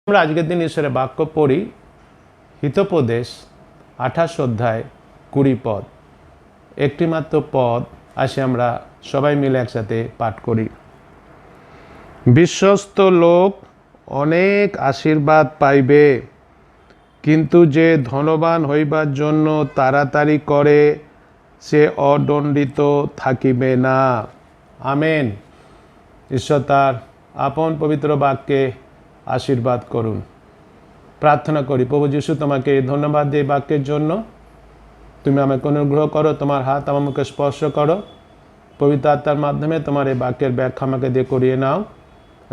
আমরা আজকের দিন ঈশ্বরের বাক্য পড়ি হিতোপদেশ 28 অধ্যায় 20 পদ। একটি মাত্র পদ আসে, আমরা সবাই মিলে একসাথে পাঠ করি। বিশ্বস্ত লোক অনেক আশীর্বাদ পাইবে, কিন্তু যে ধনবান হইবার জন্য তাড়াতাড়ি করে সে অদণ্ডিত থাকিবে না। আমেন। ঈশ্বর তার আপন পবিত্র বাক্যে আশীর্বাদ করুন। প্রার্থনা করি। প্রভু যিশু, তোমাকে ধন্যবাদ দিই বাক্যের জন্য। তুমি আমাকে অনুগ্রহ করো, তোমার হাত আমার মুখে স্পর্শ করো। পবিত্র আত্মার মাধ্যমে তোমার এই বাক্যের ব্যাখ্যা আমাকে দিয়ে করিয়ে নাও,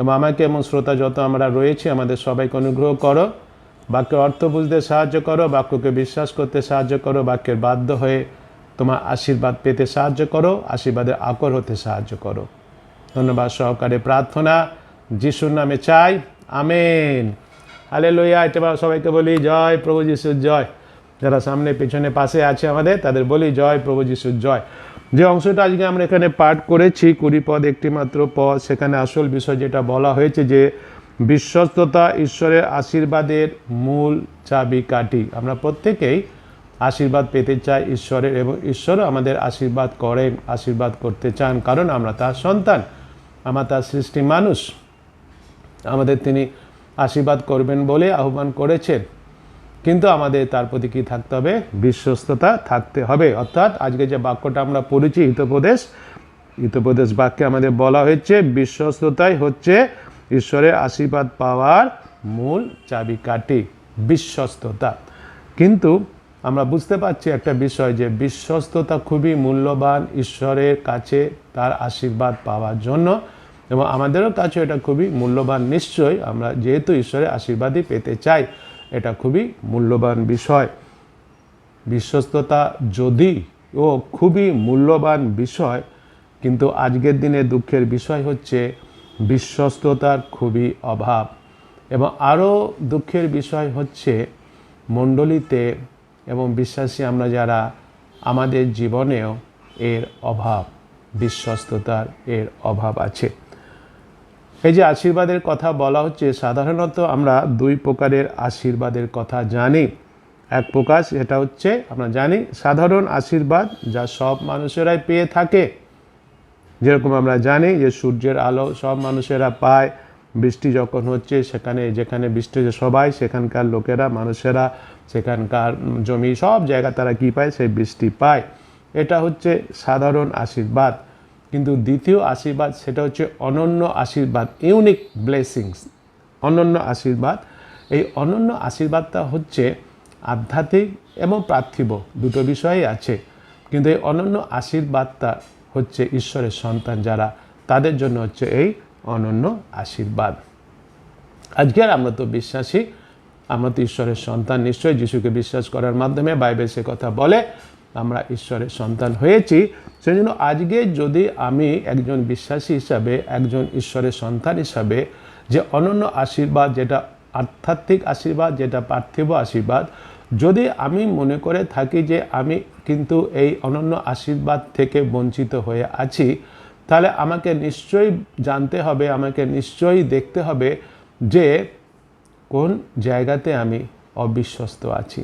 এবং আমাকে এবং শ্রোতা যত আমরা রয়েছি আমাদের সবাইকে অনুগ্রহ করো। বাক্যের অর্থ বুঝতে সাহায্য করো, বাক্যকে বিশ্বাস করতে সাহায্য করো, বাক্যের বাধ্য হয়ে তোমার আশীর্বাদ পেতে সাহায্য করো, আশীর্বাদের আকর হতে সাহায্য করো। ধন্যবাদ সহকারে প্রার্থনা যিশুর নামে চাই, আমেন। হালেলুয়া। এটা সবাইকে বলি জয় প্রভু যিশুর জয়। যারা সামনে পেছনে পাশে আছে আমাদের, তাদের বলি জয় প্রভু যিশুর জয়। যে অংশটা আজকে আমরা এখানে পাঠ করেছি 20 পদ, একটি মাত্র পদ, সেখানে আসল বিষয় যেটা বলা হয়েছে যে বিশ্বস্ততা ঈশ্বরের আশীর্বাদের মূল চাবিকাঠি। আমরা প্রত্যেকেই আশীর্বাদ পেতে চাই ঈশ্বরের, এবং ঈশ্বরও আমাদের আশীর্বাদ করেন, আশীর্বাদ করতে চান, কারণ আমরা তার সন্তান, আমরা তার সৃষ্টি মানুষ। আমাদের তিনি আশীর্বাদ করবেন বলে আহ্বান করেছেন, কিন্তু আমাদের তার প্রতি কী থাকতে হবে? বিশ্বস্ততা থাকতে হবে। অর্থাৎ আজকে যে বাক্যটা আমরা পড়েছি হিতোপদেশ বাক্যে আমাদের বলা হয়েছে বিশ্বস্ততাই হচ্ছে ঈশ্বরের আশীর্বাদ পাওয়ার মূল চাবিকাঠি, বিশ্বস্ততা। কিন্তু আমরা বুঝতে পারছি একটা বিষয়, যে বিশ্বস্ততা খুবই মূল্যবান ঈশ্বরের কাছে তার আশীর্বাদ পাওয়ার জন্য, এবং আমাদেরও কাছে এটা খুবই মূল্যবান। নিশ্চয়ই আমরা যেহেতু ঈশ্বরের আশীর্বাদই পেতে চাই, এটা খুবই মূল্যবান বিষয়। বিশ্বস্ততা যদিও খুবই মূল্যবান বিষয়, কিন্তু আজকের দিনে দুঃখের বিষয় হচ্ছে বিশ্বস্ততার খুবই অভাব। এবং আরও দুঃখের বিষয় হচ্ছে মণ্ডলীতে এবং বিশ্বাসী আমরা যারা, আমাদের জীবনেও এর অভাব, বিশ্বস্ততার এর অভাব আছে। এই যে আশীর্বাদের কথা বলা হচ্ছে, সাধারণত আমরা দুই প্রকারের আশীর্বাদের কথা জানি। এক প্রকার এটা হচ্ছে আমরা জানি সাধারণ আশীর্বাদ, যা সব মানুষেরাই পেয়ে থাকে। যেরকম আমরা জানি যে সূর্যের আলো সব মানুষেরা পায়, বৃষ্টি যখন হচ্ছে সেখানে, যেখানে বৃষ্টি হচ্ছে সবাই, সেখানকার লোকেরা, মানুষেরা, সেখানকার জমি, সব জায়গা তারা কী পায়? সেই বৃষ্টি পায়। এটা হচ্ছে সাধারণ আশীর্বাদ। কিন্তু দ্বিতীয় আশীর্বাদ, সেটা হচ্ছে অনন্য আশীর্বাদ, ইউনিক ব্লেসিংস, অনন্য আশীর্বাদ। এই অনন্য আশীর্বাদটা হচ্ছে আধ্যাত্মিক এবং পার্থিব দুটো বিষয়ই আছে, কিন্তু এই অনন্য আশীর্বাদটা হচ্ছে ঈশ্বরের সন্তান যারা, তাদের জন্য হচ্ছে এই অনন্য আশীর্বাদ। আজকের আমরা তো বিশ্বাসী, আমরা তো ঈশ্বরের সন্তান। নিশ্চয়ই যিশুকে বিশ্বাস করার মাধ্যমে বাইবেল সে কথা বলে আমরা ঈশ্বরের সন্তান হয়েছি। সেই জন্য আজকে যদি আমি একজন বিশ্বাসী হিসাবে, একজন ঈশ্বরের সন্তান হিসাবে, যে অনন্য আশীর্বাদ, যেটা আধ্যাত্মিক আশীর্বাদ, যেটা পার্থিব আশীর্বাদ, যদি আমি মনে করে থাকি যে আমি কিন্তু এই অনন্য আশীর্বাদ থেকে বঞ্চিত হয়ে আছি, তাহলে আমাকে নিশ্চয়ই জানতে হবে, আমাকে নিশ্চয়ই দেখতে হবে যে কোন জায়গাতে আমি অবিশ্বস্ত আছি।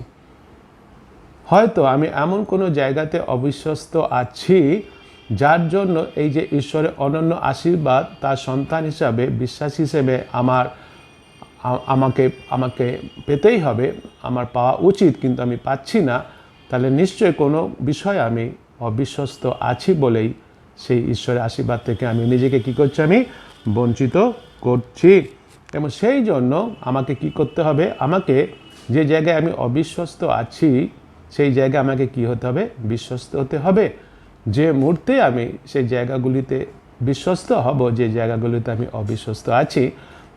হয়তো আমি এমন কোনো জায়গাতে অবিশ্বস্ত আছি, যার জন্য এই যে ঈশ্বরের অনন্য আশীর্বাদ, তার সন্তান হিসাবে, বিশ্বাস হিসেবে আমাকে পেতেই হবে, আমার পাওয়া উচিত, কিন্তু আমি পাচ্ছি না। তাহলে নিশ্চয়ই কোনো বিষয়ে আমি অবিশ্বস্ত আছি বলেই সেই ঈশ্বরের আশীর্বাদ থেকে আমি নিজেকে কী করছি? আমি বঞ্চিত করছি। এবং সেই জন্য আমাকে কি করতে হবে? আমাকে যে জায়গায় আমি অবিশ্বস্ত আছি, সেই জায়গায় আমাকে কি হতে হবে? বিশ্বস্ত হতে হবে। যে মুহূর্তে আমি সেই জায়গাগুলিতে বিশ্বস্ত হব, যে জায়গাগুলিতে আমি অবিশ্বস্ত আছি,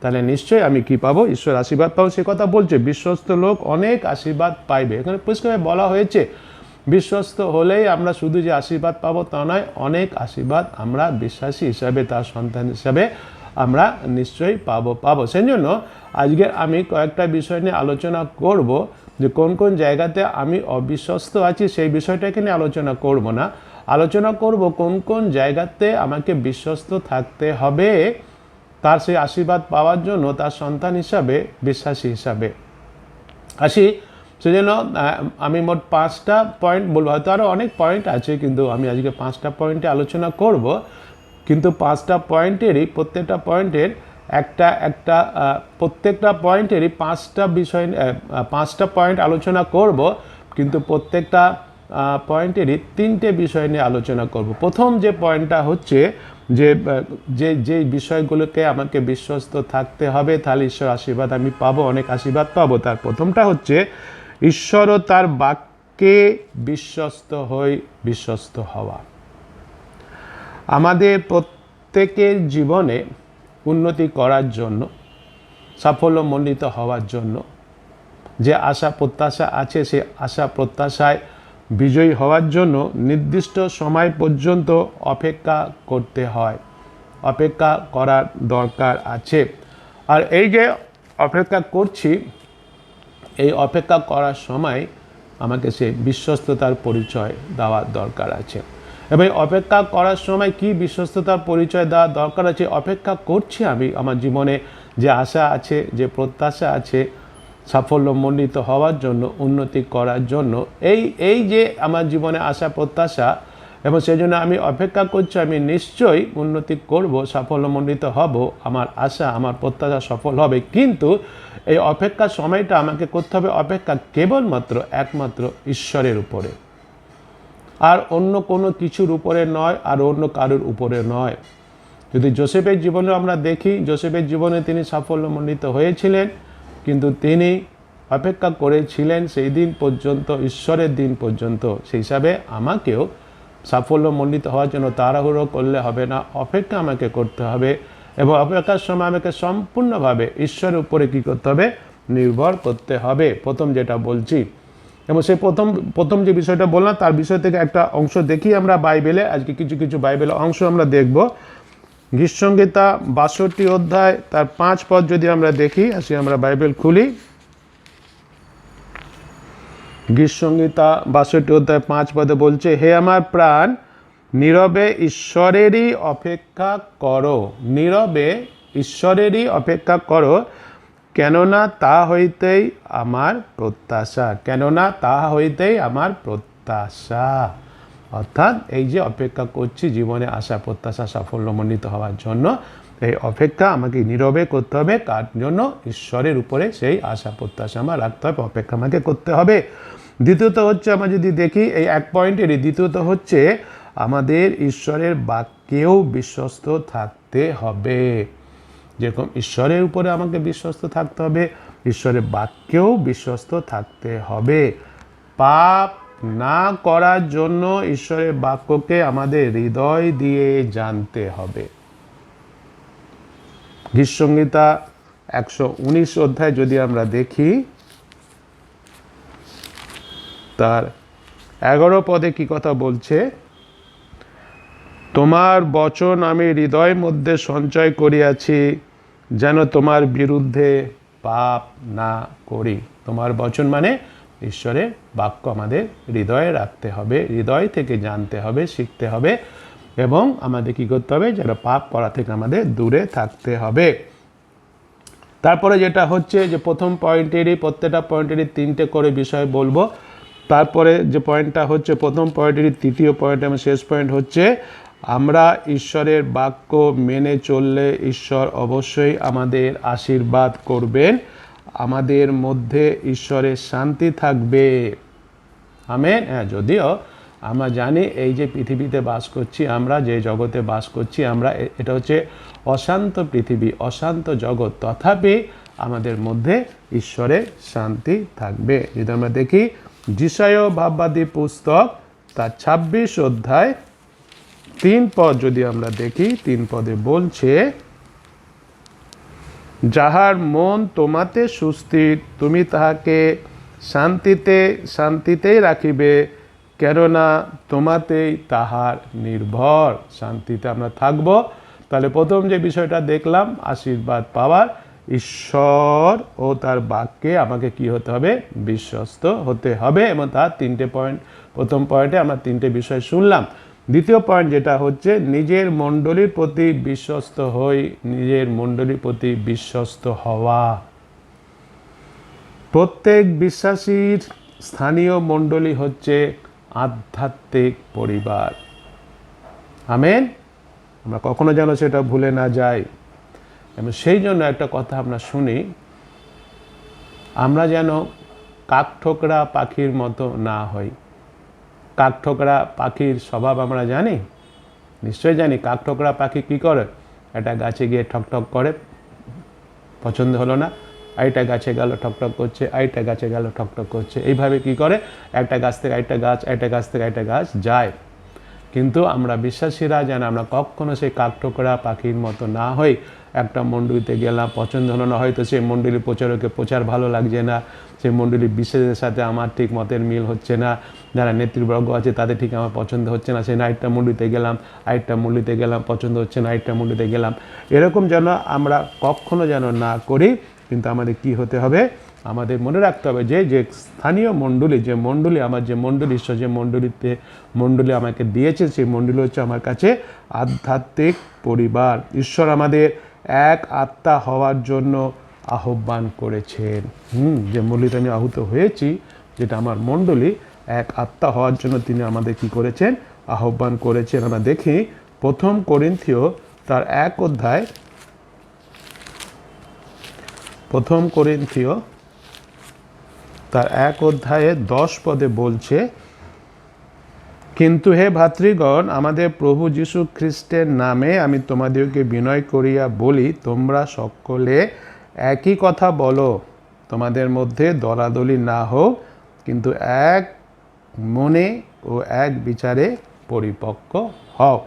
তাহলে নিশ্চয়ই আমি কি পাবো? ঈশ্বর আশীর্বাদ পাবো। সে কথা বলছে বিশ্বস্ত লোক অনেক আশীর্বাদ পাইবে। এখানে পরিষ্কার বলা হয়েছে বিশ্বস্ত হলেই আমরা শুধু যে আশীর্বাদ পাবো তা নয়, অনেক আশীর্বাদ আমরা বিশ্বাসী হিসাবে, তার সন্তান হিসাবে আমরা নিশ্চয়ই পাবো। সেই জন্য আজকে আমি কয়েকটা বিষয় নিয়ে আলোচনা করব, যে কোন কোন জায়গাতে আমি অবিশ্বস্ত আছি সেই বিষয়টাকে নিয়ে আলোচনা করব না। আলোচনা করব কোন কোন জায়গাতে আমাকে বিশ্বস্ত থাকতে হবে, তার সেই আশীর্বাদ পাওয়ার জন্য তার সন্তান হিসাবে, বিশ্বাসী হিসাবে আসি। সেজন্য আমি মোট 5টা পয়েন্ট বলবো, হয়তো আরও অনেক পয়েন্ট আছে, কিন্তু আমি আজকে 5টা পয়েন্টে আলোচনা করব। কিন্তু 5টা পয়েন্টেরই প্রত্যেকটা পয়েন্টের প্রত্যেকটা পয়েন্টেরই 5টা বিষয়, 5টা পয়েন্ট আলোচনা করব, কিন্তু প্রত্যেকটা পয়েন্টেরই 3টে বিষয় নিয়ে আলোচনা করব। প্রথম যে পয়েন্টটা হচ্ছে যে বিষয়গুলোকে আমাকে বিশ্বস্ত থাকতে হবে, তাহলে ঈশ্বর আশীর্বাদ আমি পাবো, অনেক আশীর্বাদ পাবো। তার প্রথমটা হচ্ছে ঈশ্বর ও তার বাক্যে বিশ্বস্ত হওয়া। আমাদের প্রত্যেকের জীবনে উন্নতি করার জন্য, সাফল্যমণ্ডিত হওয়ার জন্য যে আশা প্রত্যাশা আছে, সে আশা প্রত্যাশায় বিজয়ী হওয়ার জন্য নির্দিষ্ট সময় পর্যন্ত অপেক্ষা করতে হয়, অপেক্ষা করার দরকার আছে। আর এই যে অপেক্ষা করছি, এই অপেক্ষা করার সময় আমাকে সে বিশ্বস্ততার পরিচয় দেওয়ার দরকার আছে। এবং অপেক্ষা করার সময় কি বিশ্বস্ততার পরিচয় দেওয়ার দরকার আছে? অপেক্ষা করছি আমি, আমার জীবনে যে আশা আছে, যে প্রত্যাশা আছে সাফল্যমণ্ডিত হওয়ার জন্য, উন্নতি করার জন্য, এই যে আমার জীবনে আশা প্রত্যাশা, এবং সেই জন্য আমি অপেক্ষা করছি, আমি নিশ্চয়ই উন্নতি করব, সাফল্যমণ্ডিত হব, আমার আশা, আমার প্রত্যাশা সফল হবে। কিন্তু এই অপেক্ষার সময়টা আমাকে করতে হবে অপেক্ষা কেবলমাত্র একমাত্র ঈশ্বরের উপরে, আর অন্য কোনো কিছুর উপরে নয়, আর অন্য কারোর উপরে নয়। যদি যোসেফের জীবনে আমরা দেখি, যোসেফের জীবনে তিনি সাফল্যমণ্ডিত হয়েছিলেন, কিন্তু তিনি অপেক্ষা করেছিলেন সেই দিন পর্যন্ত, ঈশ্বরের দিন পর্যন্ত। সেই হিসাবে আমাকেও সাফল্যমণ্ডিত হওয়ার জন্য তাড়াহুড়ো করলে হবে না, অপেক্ষা আমাকে করতে হবে, এবং অপেক্ষার সময় আমাকে সম্পূর্ণভাবে ঈশ্বরের উপরে কী করতে হবে? নির্ভর করতে হবে। প্রথম যেটা বলছি, এবং সেই প্রথম যে বিষয়টা বললাম, তার বিষয় থেকে একটা অংশ দেখি আমরা বাইবেলে। আজকে কিছু বাইবেলের অংশ আমরা দেখব। গীতসংহিতা 62 অধ্যায় তার 5 পদ যদি আমরা দেখি, আসি আমরা বাইবেল খুলি। গীতসংহিতা 62 অধ্যায় 5 পদে বলছে, হে আমার প্রাণ, নীরবে ঈশ্বরেরই অপেক্ষা করো, নীরবে ঈশ্বরেরই অপেক্ষা করো, কেননা তা হইতেই আমার প্রত্যাশা, কেননা তা হইতেই আমার প্রত্যাশা। অর্থাৎ এই যে অপেক্ষা করছি জীবনে আশা প্রত্যাশা সাফল্যমণ্ডিত হওয়ার জন্য, এই অপেক্ষা আমাকে নীরবে করতে হবে। কার জন্য? ঈশ্বরের উপরে সেই আশা প্রত্যাশা আমার রাখতে হবে, অপেক্ষা আমাকে করতে হবে। দ্বিতীয়ত হচ্ছে, আমরা যদি দেখি এই এক পয়েন্টেরই দ্বিতীয়ত হচ্ছে, আমাদের ঈশ্বরের বাক্যেও বিশ্বস্ত থাকতে হবে। যেরকম ঈশ্বরের উপরে আমাকে বিশ্বস্ত থাকতে হবে, ঈশ্বরের বাক্যেও বিশ্বস্ত থাকতে হবে। পাপ না করার জন্য ঈশ্বরের বাক্যকে আমাদের হৃদয় দিয়ে জানতে হবে। গীতসংহিতা 119 অধ্যায় যদি আমরা দেখি, তার 11 পদে কি কথা বলছে? তোমার বচন আমি হৃদয়ের মধ্যে সঞ্চয় করিয়াছি, যেন তোমার বিরুদ্ধে পাপ না করি। তোমার বচন মানে ঈশ্বরের বাক্য আমাদের হৃদয়ে রাখতে হবে, হৃদয় থেকে জানতে হবে, শিখতে হবে, এবং আমাদের কী করতে হবে? যেন পাপ করা থেকে আমাদের দূরে থাকতে হবে। তারপরে যেটা হচ্ছে যে প্রথম পয়েন্টেরই, প্রত্যেকটা পয়েন্টেরই 3টে করে বিষয় বলবো। তারপরে যে পয়েন্টটা হচ্ছে, প্রথম পয়েন্টেরই তৃতীয় পয়েন্ট এবং শেষ পয়েন্ট হচ্ছে, আমরা ঈশ্বরের বাক্য মেনে চললে ঈশ্বর অবশ্যই আমাদের আশীর্বাদ করবেন, আমাদের মধ্যে ঈশ্বরের শান্তি থাকবে। আমেন। হ্যাঁ, যদিও আমরা জানি এই যে পৃথিবীতে বাস করছি, আমরা যে জগতে বাস করছি, আমরা এটা হচ্ছে অশান্ত পৃথিবী, অশান্ত জগৎ, তথাপি আমাদের মধ্যে ঈশ্বরের শান্তি থাকবে। যদি আমরা দেখি যিশায়া ভাববাদী পুস্তক তার 26 অধ্যায় 3 পদ যদি আমরা দেখি, 3 পদে বলছে, যাহার মন তোমাতে সুস্থির, তুমি তাহাকে শান্তিতেই রাখিবে, কেননা তোমাতেই তাহার নির্ভর। শান্তিতে আমরা থাকব। তাহলে প্রথম যে বিষয়টা দেখলাম, আশীর্বাদ পাওয়ার, ঈশ্বর ও তার বাক্যে আমাকে কি হতে হবে? বিশ্বস্ত হতে হবে। এবং তার 3টে পয়েন্ট, প্রথম পয়েন্টে আমরা 3টে বিষয় শুনলাম। দ্বিতীয় পয়েন্ট যেটা হচ্ছে নিজের মণ্ডলীর প্রতি বিশ্বস্ত হই, নিজের মণ্ডলীর প্রতি বিশ্বস্ত হওয়া। প্রত্যেক বিশ্বাসীর স্থানীয় মণ্ডলী হচ্ছে আধ্যাত্মিক পরিবার। আমেন। আমরা কখনো যেন সেটা ভুলে না যাই। এবং সেই জন্য একটা কথা আমরা শুনি, আমরা যেন কাকঠোকরা পাখির মতো না হই। কাকঠোকরা পাখির স্বভাব আমরা জানি, নিশ্চয়ই জানি। কাকঠোকরা পাখি কী করে? একটা গাছে গিয়ে ঠকঠক করে, পছন্দ হলো না, আরেকটা গাছে গেল ঠকঠক করছে, আরেকটা গাছে গেল ঠকঠক করছে, এইভাবে কি করে একটা গাছ থেকে আরেকটা গাছ, একটা গাছ থেকে আরেকটা গাছ যায়। কিন্তু আমরা বিশ্বাসীরা যেন আমরা কখনো সেই কাকঠোকরা পাখির মতো না হই। একটা মণ্ডলীতে গেলাম, পছন্দ হলো না, হয়তো সেই মণ্ডলীর প্রচারকে প্রচার ভালো লাগছে না, সেই মণ্ডলীর বিশ্বাসের সাথে আমার ঠিক মতের মিল হচ্ছে না, যারা নেতৃবর্গ আছে তাদের ঠিক আমার পছন্দ হচ্ছে না, সেই আরেকটা মণ্ডলীতে গেলাম, আরেকটা মণ্ডলীতে গেলাম, পছন্দ হচ্ছে না, আরেকটা মণ্ডলীতে গেলাম। এরকম যেন আমরা কখনো যেন না করি। কিন্তু আমাদের কি হতে হবে? আমাদের মনে রাখতে হবে যে স্থানীয় মণ্ডলী, যে মণ্ডলী আমার, যে মণ্ডলী ঈশ্বর যে মণ্ডলী আমাকে দিয়েছে, সেই মণ্ডলী হচ্ছে আমার কাছে আধ্যাত্মিক পরিবার। ঈশ্বর আমাদের এক আত্মা হওয়ার জন্য আহ্বান করেছেন। যে মণ্ডলীতে আমি আহুত হয়েছি, যেটা আমার মণ্ডলী, এক আত্মা হওয়ার জন্য তিনি আমাদের কি করেছেন? আহ্বান করেছেন। আমরা দেখি প্রথম করিন্থীয় তার 1 অধ্যায়, প্রথম করিন্থীয় তার 1 অধ্যায়ে 10 পদে বলছে, কিন্তু হে ভাতৃগণ, আমাদের প্রভু যীশু খ্রিস্টের নামে আমি তোমাদেরকে বিনয় করিয়া বলি, তোমরা সকলে একই কথা বলো, তোমাদের মধ্যে দলাদলি না হোক, কিন্তু এক মনে ও এক বিচারে পরিপক্ক হও।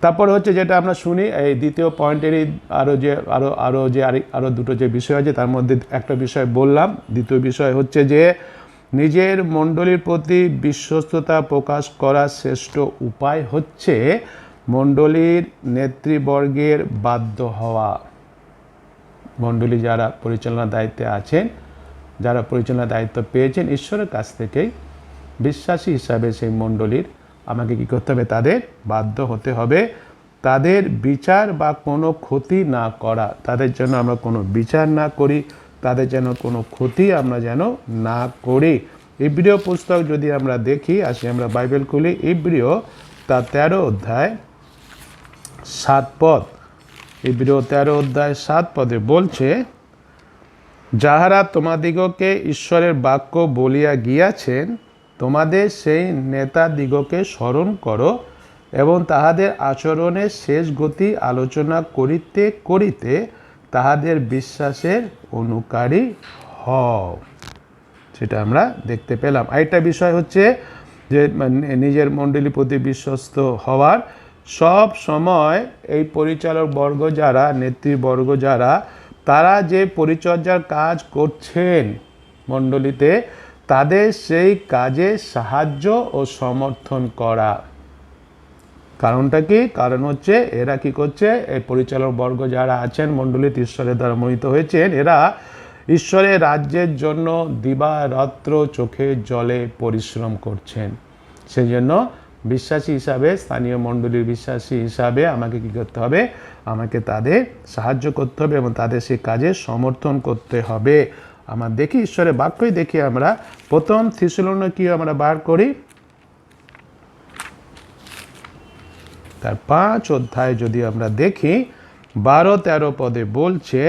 তারপরে হচ্ছে যেটা আমরা শুনি, এই দ্বিতীয় পয়েন্টেরই আরও দুটো যে বিষয় আছে, তার মধ্যে একটা বিষয় বললাম। দ্বিতীয় বিষয় হচ্ছে যে নিজের মণ্ডলীর প্রতি বিশ্বস্ততা প্রকাশ করার শ্রেষ্ঠ উপায় হচ্ছে মণ্ডলীর নেতৃবর্গের বাধ্য হওয়া। মণ্ডলী যারা পরিচালনার দায়িত্বে আছেন, যারা পরিচালনার দায়িত্ব পেয়েছেন ঈশ্বরের কাছ থেকেই, বিশ্বাসী হিসাবে সেই মণ্ডলীর আমাকে কী করতে হবে? তাদের বাধ্য হতে হবে। তাদের বিচার বা কোনো ক্ষতি না করা, তাদের জন্য আমরা কোনো বিচার না করি, তাদের যেন কোনো ক্ষতি আমরা যেন না করি। ইব্রিয় পুস্তক যদি আমরা দেখি, আসি আমরা বাইবেল খুলি, ইব্রিয় তার 13 অধ্যায় 7 পদ, ইব্রিয় 13 অধ্যায় 7 পদে বলছে, যাহারা তোমাদিগকে ঈশ্বরের বাক্য বলিয়া গিয়াছেন, তোমাদের সেই নেতাদিগকে স্মরণ করো এবং তাহাদের আচরণের শেষ গতি আলোচনা করিতে করিতে তাহাদের বিশ্বাসের অনুকারী হও। সেটা আমরা দেখতে পেলাম। আরেকটা বিষয় হচ্ছে যে নিজের মণ্ডলীর প্রতি বিশ্বস্ত হওয়ার। সব সময় এই পরিচালক বর্গ যারা, নেতৃবর্গ যারা, তারা যে পরিচর্যার কাজ করছেন মণ্ডলীতে, তাদের সেই কাজে সাহায্য ও সমর্থন করা। কারণটা কি? কারণ হচ্ছে এরা কি করছে? এই পরিচালক বর্গ যারা আছেন মণ্ডলীতে, ঈশ্বরের দ্বারা মনোনীত হয়েছেন, এরা ঈশ্বরের রাজ্যের জন্য দিবারাত্র চোখের জলে পরিশ্রম করছেন। সেই জন্য বিশ্বাসী হিসাবে, স্থানীয় মণ্ডলীর বিশ্বাসী হিসাবে আমাকে কি করতে হবে? আমাকে তাদের সাহায্য করতে হবে এবং তাদের সেই কাজে সমর্থন করতে হবে। আমরা দেখি ঈশ্বরের বাক্যই দেখি, আমরা প্রথম থিসসলুনিকীয় আমরা বার করি, তার 5 অধ্যায় যদি আমরা দেখি 12-13 পদে বলছে,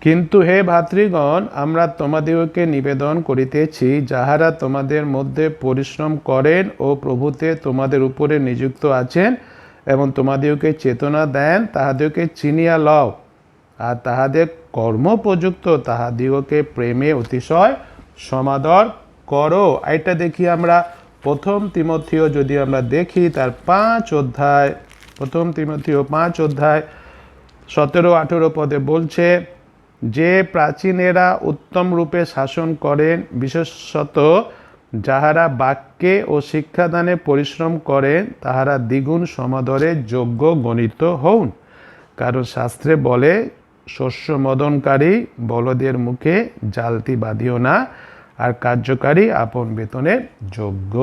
কিন্তু হে ভাতৃগণ, আমরা তোমাদিগকে নিবেদন করিতেছি, যাহারা তোমাদের মধ্যে পরিশ্রম করেন ও প্রভুতে তোমাদের উপরে নিযুক্ত আছেন এবং তোমাদিগকে চেতনা দেন, তাহাদিগকে চিনিয়া লও, আর তাহাদের কর্মপ্রযুক্ত তাহাদিগকে প্রেমে অতিশয় সমাদর করো। এটা দেখি আমরা প্রথম তিমথিও যদি আমরা দেখি, তার 5 অধ্যায়, প্রথম তিমথিও 5 অধ্যায় 17-18 পদে বলছে, যে প্রাচীনেরা উত্তম রূপে শাসন করেন, বিশেষত যাহারা বাক্যে ও শিক্ষাদানে পরিশ্রম করেন, তাহারা দ্বিগুণ সমাদরের যোগ্য গণিত হউন। কারণ শাস্ত্রে বলে, শস্য মদনকারী বলদের মুখে জালতি বাঁধিও না, আর কার্যকারী আপন বেতনের যোগ্য।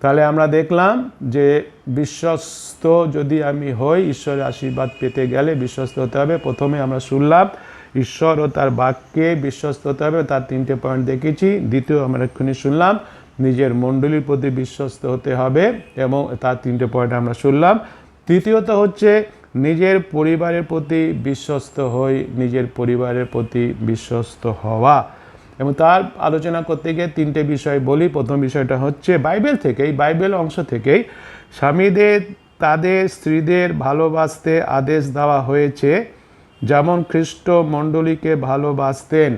তাহলে আমরা দেখলাম যে বিশ্বস্ত যদি আমি হই, ঈশ্বরের আশীর্বাদ পেতে গেলে বিশ্বস্ত হতে হবে। প্রথমে আমরা শুনলাম ঈশ্বর ও তার বাক্যে বিশ্বস্ত হতে হবে, তার 3টে পয়েন্ট দেখেছি। দ্বিতীয় আমরা এক্ষুনি শুনলাম নিজের মণ্ডলীর প্রতি বিশ্বস্ত হতে হবে এবং তার 3টে পয়েন্ট আমরা শুনলাম। তৃতীয়ত হচ্ছে নিজের পরিবারের প্রতি বিশ্বস্ত হই, নিজের পরিবারের প্রতি বিশ্বস্ত হওয়া। এবং তার আলোচনা করতে গিয়ে 3টে বিষয় বলি। প্রথম বিষয়টা হচ্ছে বাইবেল থেকেই, বাইবেল অংশ থেকেই স্বামীদের তাদের স্ত্রীদের ভালোবাসতে আদেশ দেওয়া হয়েছে, যেমন খ্রিস্ট মণ্ডলীকে ভালোবাসতেন।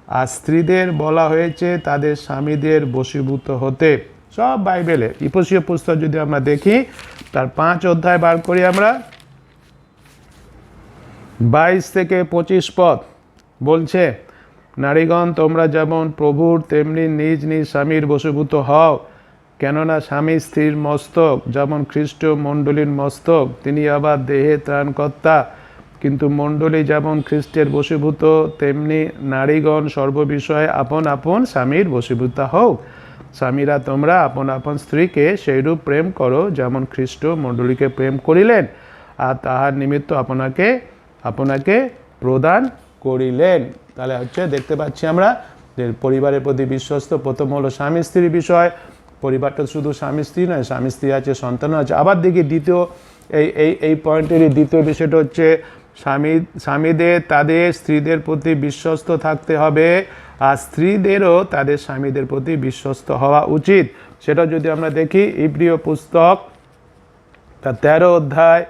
আর স্ত্রীদের বলা হয়েছে তাদের স্বামীদের বশীভূত হতে। সব বাইবেলে। ইফেসীয় পুস্তক যদি আমরা দেখি, তার 5 অধ্যায় বার করি আমরা, 22 থেকে 25 পদ বলছে, নারীগণ তোমরা যেমন প্রভুর তেমনি নিজ নিজ স্বামীর বশীভূত হও, কেননা স্বামী স্ত্রীর মস্তক, যেমন খ্রিস্ট মণ্ডলীর মস্তক, তিনি আবার দেহে ত্রাণকর্তা। কিন্তু মণ্ডলী যেমন খ্রিস্টের বশীভূত, তেমনি নারীগণ সর্ববিষয়ে আপন আপন স্বামীর বশীভূত হও। স্বামীরা তোমরা আপন আপন স্ত্রীকে সেইরূপ প্রেম করো, যেমন খ্রিস্ট মণ্ডলীকে প্রেম করিলেন আর তাহার নিমিত্ত আপনাকে আপনাকে প্রদান করিলেন। তাহলে হচ্ছে দেখতে পাচ্ছি আমরা যে পরিবারের প্রতি বিশ্বস্ত। প্রথম হলো স্বামী স্ত্রীর বিষয়। পরিবারটা শুধু স্বামী স্ত্রী নয়, স্বামী স্ত্রী আছে, সন্তানও আছে। আবার দেখি দ্বিতীয় এই পয়েন্টেরই দ্বিতীয় বিষয়টা হচ্ছে স্বামীদের তাদের স্ত্রীদের প্রতি বিশ্বস্ত থাকতে হবে, আর স্ত্রীদেরও তাদের স্বামীদের প্রতি বিশ্বস্ত হওয়া উচিত। সেটা যদি আমরা দেখি ইব্রিয় পুস্তক তার 13 অধ্যায়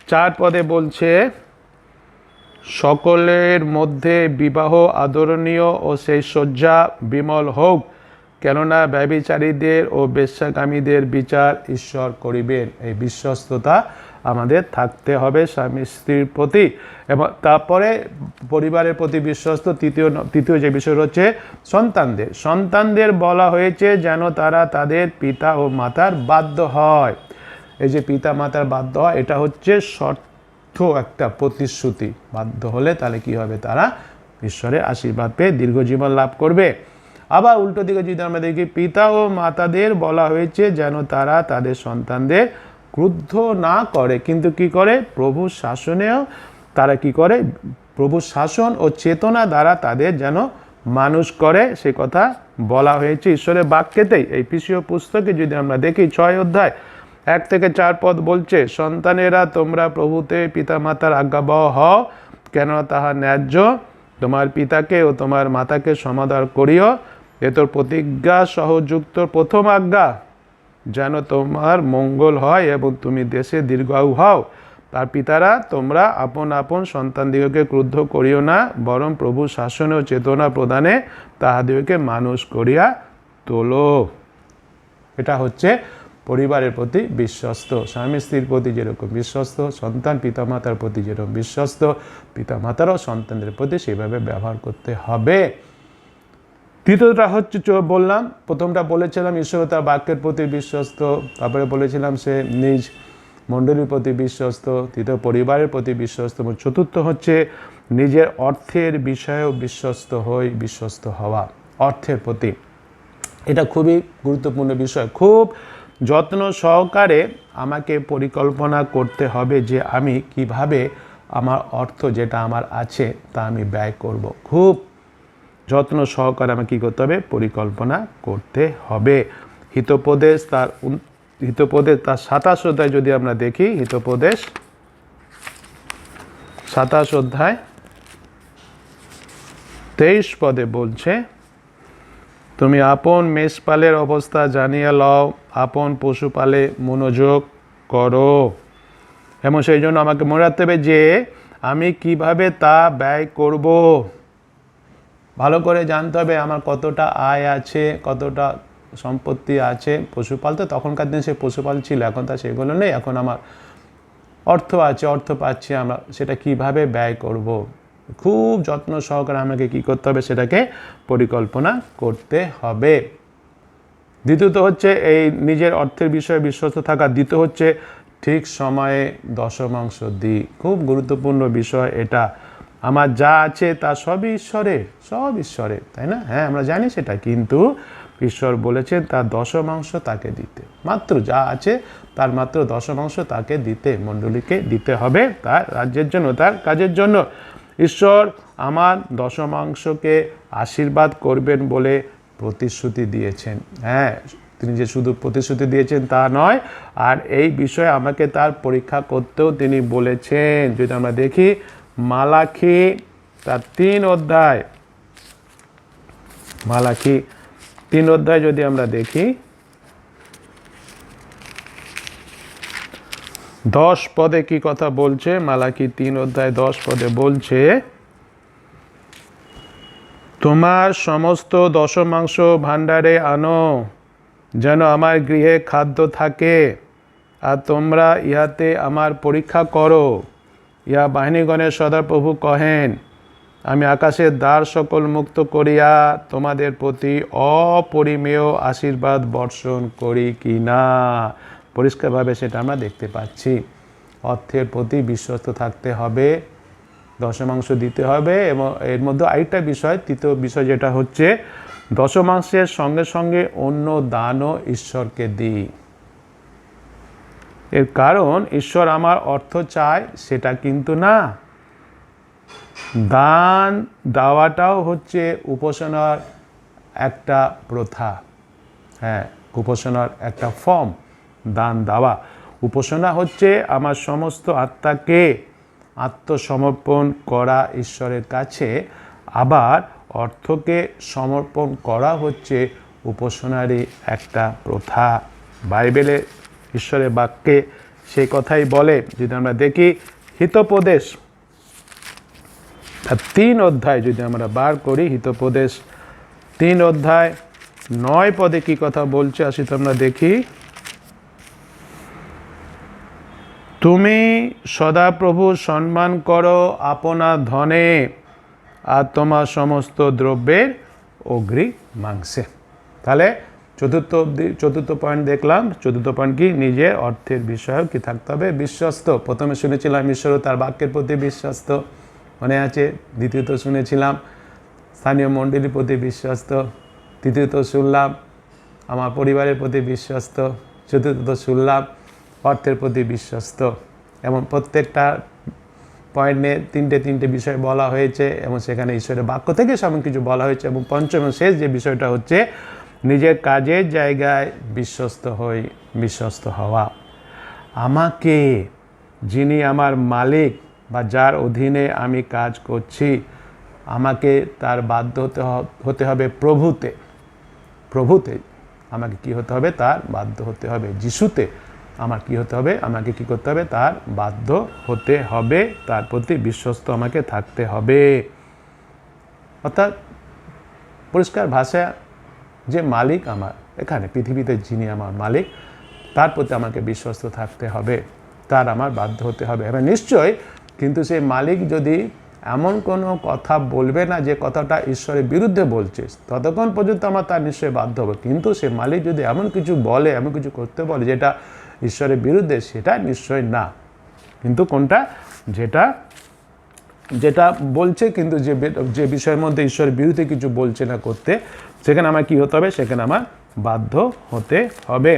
4 পদে বলছে, সকলের মধ্যে বিবাহ আদরণীয় ও সেই শয্যা বিমল হোক, কেননা ব্যভিচারীদের ও বেশ্যাকামীদের বিচার ঈশ্বর করিবেন। এই বিশ্বস্ততা আমাদের থাকতে হবে স্বামী স্ত্রীর প্রতি। এবং তারপরে পরিবারের প্রতি বিশ্বস্ত তৃতীয় যে বিষয় হচ্ছে সন্তানদের বলা হয়েছে যেন তারা তাদের পিতা ও মাতার বাধ্য হয়। এই যে পিতা মাতার বাধ্য হয়, এটা হচ্ছে একটা প্রতিশ্রুতি। বাধ্য হলে তাহলে কি হবে, তারা ঈশ্বরের আশীর্বাদ পেয়ে দীর্ঘজীবন লাভ করবে। আবার উল্টো দিকে যদি আমরা দেখি, পিতা ও মাতাদের বলা হয়েছে যেন তারা তাদের সন্তানদের ক্রুদ্ধ না করে, কিন্তু কি করে, প্রভুর শাসনেও তারা কি করে, প্রভুর শাসন ও চেতনা দ্বারা তাদের যেন মানুষ করে, সে কথা বলা হয়েছে ঈশ্বরের বাক্যেতেই। এই এফেসীয় পুস্তকে যদি আমরা দেখি 6 অধ্যায় 1 থেকে 4 পদ বলছে, সন্তানেরা তোমরা প্রভুতে পিতা মাতার আজ্ঞাবহ হও, কেন তাহা ন্যায্য। তোমার পিতাকে ও তোমার মাতাকে সমাদর করিও, এ তোর প্রতিজ্ঞা সহযুক্ত প্রথম আজ্ঞা, যেন তোমার মঙ্গল হয় এবং তুমি দেশে দীর্ঘায়ু হও। তার পিতারা তোমরা আপন আপন সন্তানদিগকে ক্রুদ্ধ করিও না, বরং প্রভু শাসনে ও চেতনা প্রদানে তাহাদিগকে মানুষ করিয়া তোলো। এটা হচ্ছে পরিবারের প্রতি বিশ্বস্ত। স্বামী স্ত্রীর প্রতি যেরকম বিশ্বস্ত, সন্তান পিতামাতার প্রতি যেরকম বিশ্বস্ত, পিতামাতারাও সন্তানদের প্রতি সেইভাবে ব্যবহার করতে হবে। তৃতীয়টা হচ্ছে বললাম, প্রথমটা বলেছিলাম ঈশ্বর তার বাক্যের প্রতি বিশ্বস্ত, তারপরে বলেছিলাম সে নিজ মণ্ডলীর প্রতি বিশ্বস্ত, তৃতীয় পরিবারের প্রতি বিশ্বস্ত, এবং চতুর্থ হচ্ছে নিজের অর্থের বিষয়েও বিশ্বস্ত হওয়া। অর্থের প্রতি এটা খুবই গুরুত্বপূর্ণ বিষয়। খুব যত্ন সহকারে আমাকে পরিকল্পনা করতে হবে যে আমি কিভাবে আমার অর্থ যেটা আমার আছে তা আমি ব্যয় করব। খুব যত্ন সহকারে আমাকে কী করতে হবে, পরিকল্পনা করতে হবে। হিতোপদেশ তার 27 অধ্যায় যদি আমরা দেখি, হিতোপদেশ 27 অধ্যায় 23 পদে বলছে, তুমি আপন মেষপালের অবস্থা জানিয়া লও, আপন পশুপালে মনোযোগ করো। এবং সেই জন্য আমাকে মনে রাখতে হবে যে আমি কিভাবে তা ব্যয় করব। ভালো করে জানতে হবে আমার কতটা আয় আছে, কতটা সম্পত্তি আছে। পশুপাল তো তখনকার দিনে সে পশুপাল ছিল, এখন তা সেগুলো নেই। এখন আমার অর্থ আছে, অর্থ পাচ্ছি, আমরা সেটা কিভাবে ব্যয় করব। খুব যত্ন সহকারে আমাকে কী করতে হবে, সেটাকে পরিকল্পনা করতে হবে। দ্বিতীয়ত হচ্ছে এই নিজের অর্থের বিষয়ে বিশ্বস্ত থাকা। দ্বিতীয় হচ্ছে ঠিক সময়ে দশমাংশ দিই। খুব গুরুত্বপূর্ণ বিষয় এটা। আমার যা আছে তা সবই ঈশ্বরের, তাই না? হ্যাঁ, আমরা জানি সেটা, কিন্তু ঈশ্বর বলেছেন তার দশমাংশ তাকে দিতে, মাত্র যা আছে তার মাত্র দশমাংশ তাকে দিতে, মণ্ডলীকে দিতে হবে তার রাজ্যের জন্য, তার কাজের জন্য। ঈশ্বর আমার দশমাংশকে আশীর্বাদ করবেন বলে প্রতিশ্রুতি দিয়েছেন। হ্যাঁ, তিনি যে শুধু প্রতিশ্রুতি দিয়েছেন তা নয়, আর এই বিষয়ে আমাকে তার পরীক্ষা করতেও তিনি বলেছেন। যদি আমরা দেখি মালাখি তার 3 অধ্যায়, মালাখি 3 অধ্যায় যদি আমরা দেখি 10 পদে কি কথা বলছে, মালাখি 3 অধ্যায় 10 পদে বলছে, তোমার সমস্ত দশমাংশ ভাণ্ডারে আনো, যেন আমার গৃহে খাদ্য থাকে, আর তোমরা ইহাতে আমার পরীক্ষা করো। ইহা বাহিনীগণের সদাপ্রভু কহেন, আমি আকাশের দ্বার সকল মুক্ত করিয়া তোমাদের প্রতি অপরিমেয় আশীর্বাদ বর্ষণ করি কি না। পরিষ্কারভাবে সেটা আমরা দেখতে পাচ্ছি। অর্থের প্রতি বিশ্বস্ত থাকতে হবে, দশমাংশ দিতে হবে, এবং এর মধ্যে আরেকটা বিষয়, তৃতীয় বিষয় যেটা হচ্ছে দশমাংশের সঙ্গে সঙ্গে অন্য দানও ঈশ্বরকে দিই। এর কারণ ঈশ্বর আমার অর্থ চায় সেটা কিন্তু না, দান দেওয়াটাও হচ্ছে উপাসনার একটা প্রথা। হ্যাঁ, উপাসনার একটা ফর্ম দান দেওয়া। উপাসনা হচ্ছে আমার সমস্ত আত্মাকে আত্মসমর্পণ করা ঈশ্বরের কাছে, আবার অর্থকে সমর্পণ করা হচ্ছে উপাসনারই একটা প্রথা। বাইবেলে ঈশ্বরের বাক্যে সেই কথাই বলে। যদি আমরা দেখি হিতোপদেশ 3 অধ্যায় যদি আমরা বার করি, হিতোপদেশ 3 অধ্যায় 9 পদে কি কথা বলছে আসি তো আমরা দেখি, তুমি সদাপ্রভু সম্মান করো আপনা ধনে, আর তোমার সমস্ত দ্রব্যের অগ্রি মাংসে। তাহলে চতুর্থ পয়েন্ট দেখলাম। চতুর্থ পয়েন্ট কি, নিজের অর্থের বিষয়েও কি থাকতে হবে বিশ্বস্ত। প্রথমে শুনেছিলাম ঈশ্বর তার বাক্যের প্রতি বিশ্বস্ত, মনে আছে। দ্বিতীয়ত শুনেছিলাম স্থানীয় মণ্ডলীর প্রতি বিশ্বস্ত। তৃতীয়ত শুনলাম আমার পরিবারের প্রতি বিশ্বস্ত। চতুর্থত শুনলাম অর্থের প্রতি বিশ্বস্ত। এমন প্রত্যেকটা পয়েন্টে তিনটে বিষয় বলা হয়েছে, এবং সেখানে ঈশ্বরের বাক্য থেকে সব কিছু বলা হয়েছে। এবং পঞ্চম শেষ যে বিষয়টা হচ্ছে নিজের কাজের জায়গায় বিশ্বস্ত হওয়া। আমাকে, যিনি আমার মালিক বা যার অধীনে আমি কাজ করছি, আমাকে তার বাধ্য হতে হবে প্রভুতে আমাকে কি হতে হবে, তার বাধ্য হতে হবে। যিশুতে আমার কি হতে হবে, আমাকে কি করতে হবে, তার বাধ্য হতে হবে, তার প্রতি বিশ্বস্ত আমাকে থাকতে হবে। অর্থাৎ পরিষ্কার ভাষা, যে মালিক আমার এখানে পৃথিবীতে, যিনি আমার মালিক, তার প্রতি আমাকে বিশ্বস্ত থাকতে হবে, তার আমার বাধ্য হতে হবে। এবার নিশ্চয়, কিন্তু সেই মালিক যদি এমন কোনো কথা বলবে না যে কথাটা ঈশ্বরের বিরুদ্ধে বলছে, ততক্ষণ পর্যন্ত আমার তার নিশ্চয়ই বাধ্য হবে। কিন্তু সে মালিক যদি এমন কিছু বলে, এমন কিছু করতে বলে যেটা ঈশ্বরের বিরুদ্ধে, সেটা নিশ্চয় না। কিন্তু কোনটা, যেটা বলছে কিন্তু যে বিষয়ের মধ্যে ঈশ্বরের বিরুদ্ধে কিছু বলছে না করতে, সেখানে আমার কি হতে হবে, সেখানে আমার বাধ্য হতে হবে।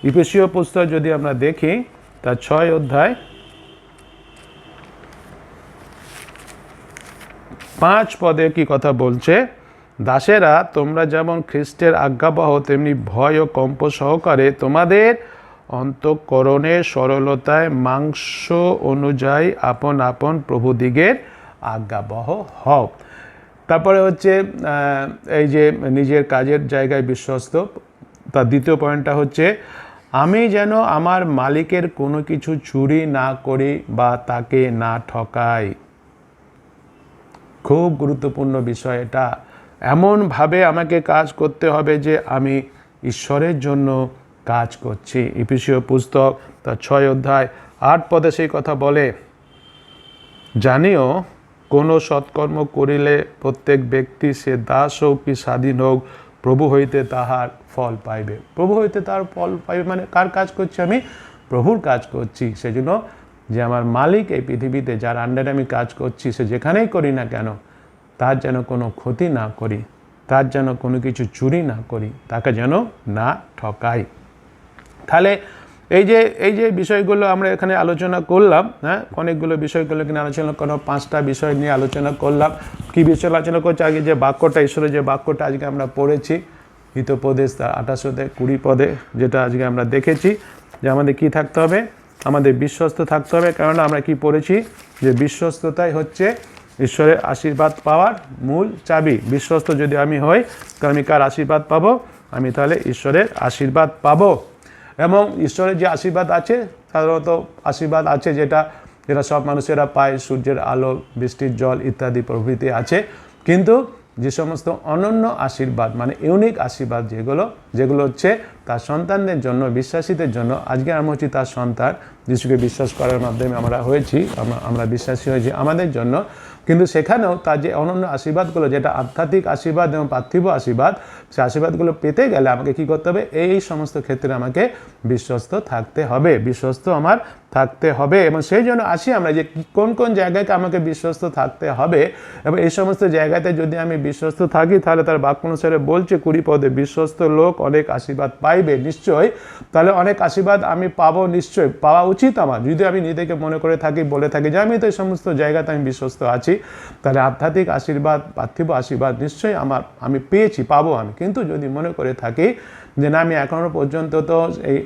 ইফেসীয় পুস্তক যদি আমরা দেখি তার 6 অধ্যায় 5 পদে কি কথা বলছে, দাসেরা তোমরা যেমন খ্রিস্টের আজ্ঞাবহ, তেমনি ভয় ও কম্প সহকারে তোমাদের অন্তঃকরণের সরলতায় মাংস অনুযায়ী আপন আপন প্রভুদিগের আজ্ঞাবহ হও। তারপরে হচ্ছে এই যে নিজের কাজের জায়গায় বিশ্বস্ত, তার দ্বিতীয় পয়েন্টটা হচ্ছে আমি যেন আমার মালিকের কোনো কিছু চুরি না করি বা তাকে না ঠকাই। খুব গুরুত্বপূর্ণ বিষয় এটা। এমনভাবে আমাকে কাজ করতে হবে যে আমি ঈশ্বরের জন্য কাজ করছি। ইফেসীয় পুস্তক তার 6 অধ্যায় 8 পদে সেই কথা বলে, জানিও কোনো সৎকর্ম করিলে প্রত্যেক ব্যক্তি, সে দাস হোক কি স্বাধীন হোক, প্রভু হইতে তাহার ফল পাইবে। প্রভু হইতে তার ফল পাইবে মানে কার কাজ করছি, আমি প্রভুর কাজ করছি। সেজন্য যে আমার মালিক এই পৃথিবীতে, যার আন্ডারে আমি কাজ করছি, সে যেখানেই করি না কেন, তার যেন কোনো ক্ষতি না করি, তার যেন কোনো কিছু চুরি না করি, তাকে যেন না ঠকাই। তাহলে এই যে বিষয়গুলো আমরা এখানে আলোচনা করলাম, হ্যাঁ, অনেকগুলো বিষয়গুলো কিনে আলোচনা করলাম, 5টা বিষয় নিয়ে আলোচনা করলাম। কী বিষয় আলোচনা করছি? আগে যে বাক্যটা, ঈশ্বরের যে বাক্যটা আজকে আমরা পড়েছি, হিতোপদেশ 28-20 পদে, যেটা আজকে আমরা দেখেছি যে আমাদের কি থাকতে হবে, আমাদের বিশ্বস্ত থাকতে হবে। কেননা আমরা কি পড়েছি যে বিশ্বস্ততাই হচ্ছে ঈশ্বরের আশীর্বাদ পাওয়ার মূল চাবি। বিশ্বস্ত যদি আমি হই, তাহলে আমি কার আশীর্বাদ পাবো? আমি তাহলে ঈশ্বরের আশীর্বাদ পাবো। এবং ঈশ্বরের যে আশীর্বাদ আছে, সাধারণত আশীর্বাদ আছে যেটা সব মানুষেরা পায়, সূর্যের আলো, বৃষ্টির জল ইত্যাদি প্রভৃতি আছে। কিন্তু যে সমস্ত অনন্য আশীর্বাদ, মানে ইউনিক আশীর্বাদ যেগুলো হচ্ছে তার সন্তানদের জন্য, বিশ্বাসীদের জন্য, আজকে আমরা হচ্ছি তার সন্তান, যিশুকে বিশ্বাস করার মাধ্যমে আমরা হয়েছি, আমরা বিশ্বাসী হয়েছি আমাদের জন্য। কিন্তু সেখানেও তার যে অনন্য আশীর্বাদগুলো, যেটা আধ্যাত্মিক আশীর্বাদ এবং পার্থিব আশীর্বাদ, সেই আশীর্বাদগুলো পেতে গেলে আমাকে কি করতে হবে? এই সমস্ত ক্ষেত্রে আমাকে বিশ্বস্ত থাকতে হবে, বিশ্বস্ত আমার থাকতে হবে। এবং সেই জন্য আসি আমরা যে কোন কোন জায়গায় আমাকে বিশ্বস্ত থাকতে হবে, এবং এই সমস্ত জায়গাতে যদি আমি বিশ্বস্ত থাকি, তাহলে তার বাক্য অনুসারে বলছে 20 পদে, বিশ্বস্ত লোক অনেক আশীর্বাদ পাইবে। নিশ্চয় তাহলে অনেক আশীর্বাদ আমি পাবো, নিশ্চয় পাওয়া উচিত আমার। যদি আমি নিজেকে মনে করে থাকি, বলে থাকি যে আমি তো এই সমস্ত জায়গাতে আমি বিশ্বস্ত আছি, তাহলে আধ্যাত্মিক আশীর্বাদ, পার্থিব আশীর্বাদ নিশ্চয়ই আমি পেয়েছি, পাবো আমি। কিন্তু যদি মনে করে থাকি যে না, আমি এখনও পর্যন্ত তো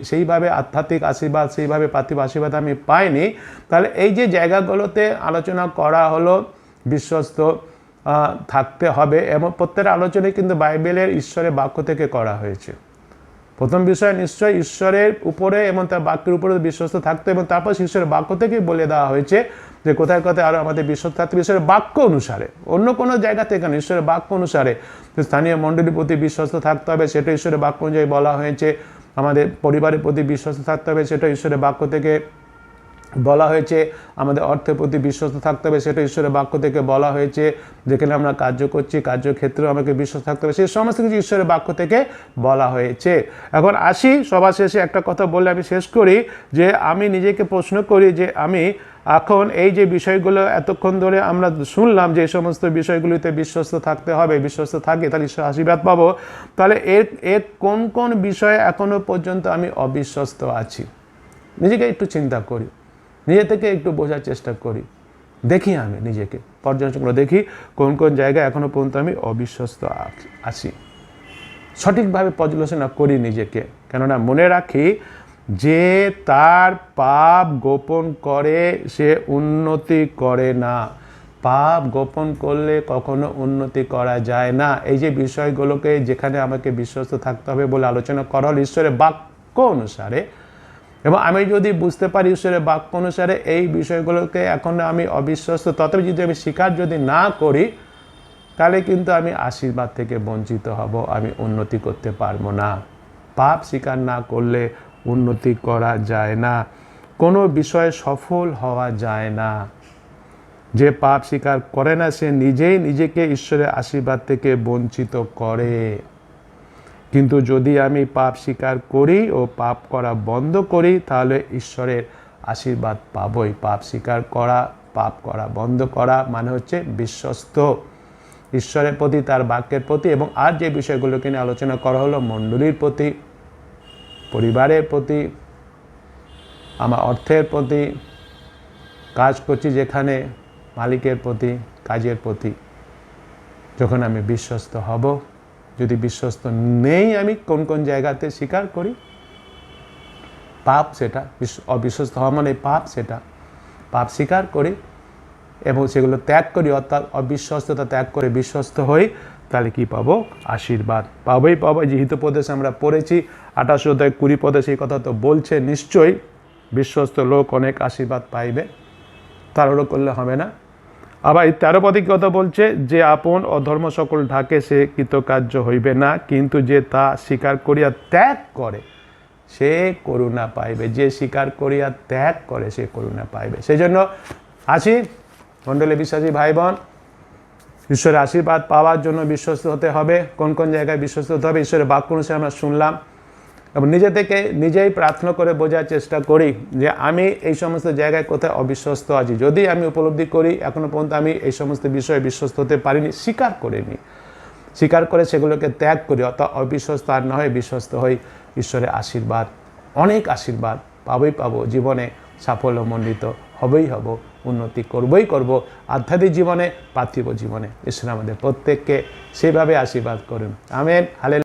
সেইভাবে আধ্যাত্মিক আশীর্বাদ, সেইভাবে পার্থিব আশীর্বাদ আমি পাইনি, তাহলে এই যে জায়গাগুলোতে আলোচনা করা হলো বিশ্বস্ত থাকতে হবে, এবং প্রত্যেকটা আলোচনায় কিন্তু বাইবেলের ঈশ্বরের বাক্য থেকে করা হয়েছে। প্রথম বিষয় নিশ্চয় ঈশ্বরের উপরে এবং তার বাক্যের উপরে বিশ্বস্ত থাকতে, এবং তারপর ঈশ্বরের বাক্য থেকেই বলে দেওয়া হয়েছে যে কোথায় কোথায় আরও আমাদের বিশ্বস্ত থাকতে ঈশ্বরের বাক্য অনুসারে, অন্য কোনো জায়গা থেকে না, ঈশ্বরের বাক্য অনুসারে স্থানীয় মণ্ডলীর প্রতি বিশ্বস্ত থাকতে হবে, সেটা ঈশ্বরের বাক্য অনুযায়ী বলা হয়েছে। আমাদের পরিবারের প্রতি বিশ্বস্ত থাকতে হবে, সেটা ঈশ্বরের বাক্য থেকে বলা হয়েছে। আমাদের অর্থের প্রতি বিশ্বস্ত থাকতে হবে, সেটা ঈশ্বরের বাক্য থেকে বলা হয়েছে। যেখানে আমরা কার্য করছি, কার্যক্ষেত্রেও আমাকে বিশ্বাস থাকতে হবে, সেই সমস্ত কিছু ঈশ্বরের বাক্য থেকে বলা হয়েছে। এখন আসি, সবার শেষে একটা কথা বলে আমি শেষ করি, যে আমি নিজেকে প্রশ্ন করি যে আমি এখন এই যে বিষয়গুলো এতক্ষণ ধরে আমরা শুনলাম, যে এই সমস্ত বিষয়গুলিতে বিশ্বস্ত থাকতে হবে, বিশ্বস্ত থাকি তাহলে ঈশ্বর আশীর্বাদ পাবো, তাহলে এর কোন কোন বিষয়ে এখনো পর্যন্ত আমি অবিশ্বস্ত আছি? নিজেকে একটু চিন্তা করি, নিজে থেকে একটু বোঝার চেষ্টা করি, দেখি আমি নিজেকে পর্যালোচনা করে দেখি কোন কোন জায়গায় এখনো পর্যন্ত আমি অবিশ্বস্ত আছি। সঠিকভাবে পর্যালোচনা করি নিজেকে। কেননা মনে রাখি, যে তার পাপ গোপন করে সে উন্নতি করে না। পাপ গোপন করলে কখনো উন্নতি করা যায় না। এই যে বিষয়গুলোকে যেখানে আমাকে বিশ্বস্ত থাকতে হবে বলে আলোচনা করা হল ঈশ্বরের বাক্য অনুসারে, এবং আমি যদি বুঝতে পারি ঈশ্বরের বাক্য অনুসারে এই বিষয়গুলোকে এখন আমি অবিশ্বস্ত, তথাপি যদি আমি স্বীকার যদি না করি, তাহলে কিন্তু আমি আশীর্বাদ থেকে বঞ্চিত হব, আমি উন্নতি করতে পারবো না। পাপ স্বীকার না করলে উন্নতি করা যায় না, কোনো বিষয়ে সফল হওয়া যায় না। যে পাপ স্বীকার করে না, সে নিজেই নিজেকে ঈশ্বরের আশীর্বাদ থেকে বঞ্চিত করে। কিন্তু যদি আমি পাপ স্বীকার করি ও পাপ করা বন্ধ করি, তাহলে ঈশ্বরের আশীর্বাদ পাবই। পাপ স্বীকার করা, পাপ করা বন্ধ করা মানে হচ্ছে বিশ্বস্ত ঈশ্বরের প্রতি, তার বাক্যের প্রতি, এবং আর যে বিষয়গুলোকে নিয়ে আলোচনা করা হলো, মণ্ডলীর প্রতি, পরিবারের প্রতি, আমার অর্থের প্রতি, কাজ করছি যেখানে মালিকের প্রতি, কাজের প্রতি, যখন আমি বিশ্বস্ত হব। যদি বিশ্বস্ত নেই, আমি কোন কোন জায়গাতে স্বীকার করি পাপ, সেটা অবিশ্বস্ত হওয়া মানে পাপ, সেটা পাপ স্বীকার করি এবং সেগুলো ত্যাগ করি, অর্থাৎ অবিশ্বস্ততা ত্যাগ করে বিশ্বস্ত হই, তাহলে কি পাবো? আশীর্বাদ পাবোই পাবো। যে হিতোপদেশ আমরা পড়েছি 28-20 পদে সেই কথা তো বলছে, নিশ্চয়ই বিশ্বস্ত লোক অনেক আশীর্বাদ পাইবে, তাড়াহুড়ো করলে হবে না। আবার 13 পদে কথা বলছে, যে আপন অধর্ম সকল ঢাকে সে কৃতকার্য হইবে না, কিন্তু যে তা স্বীকার করিয়া ত্যাগ করে সে করুণা পাইবে। যে স্বীকার করিয়া ত্যাগ করে সে করুণা পাইবে। সেই জন্য আছি মণ্ডলী বিশ্বাসী ভাই বোন, ঈশ্বরের আশীর্বাদ পাওয়ার জন্য বিশ্বস্ত হতে হবে। কোন কোন জায়গায় বিশ্বস্ত হতে হবে ঈশ্বরের বাক্য অনুসারে আমরা শুনলাম, এবং নিজে থেকে নিজেই প্রার্থনা করে বোঝার চেষ্টা করি যে আমি এই সমস্ত জায়গায় কোথায় অবিশ্বস্ত আছি। যদি আমি উপলব্ধি করি এখনো পর্যন্ত আমি এই সমস্ত বিষয়ে বিশ্বস্ত হতে পারিনি, স্বীকার করে নিই, স্বীকার করে সেগুলোকে ত্যাগ করি, অর্থাৎ অবিশ্বস্ত আর না হয়ে বিশ্বস্ত হই, ঈশ্বরের আশীর্বাদ, অনেক আশীর্বাদ পাবো জীবনে, সাফল্যমণ্ডিত হবেই হব, উন্নতি করবই করব, আধ্যাত্মিক জীবনে, পার্থিব জীবনে। ঈশ্বর আমাদের প্রত্যেককে সেভাবে আশীর্বাদ করুন। আমেন। হালেলুয়া।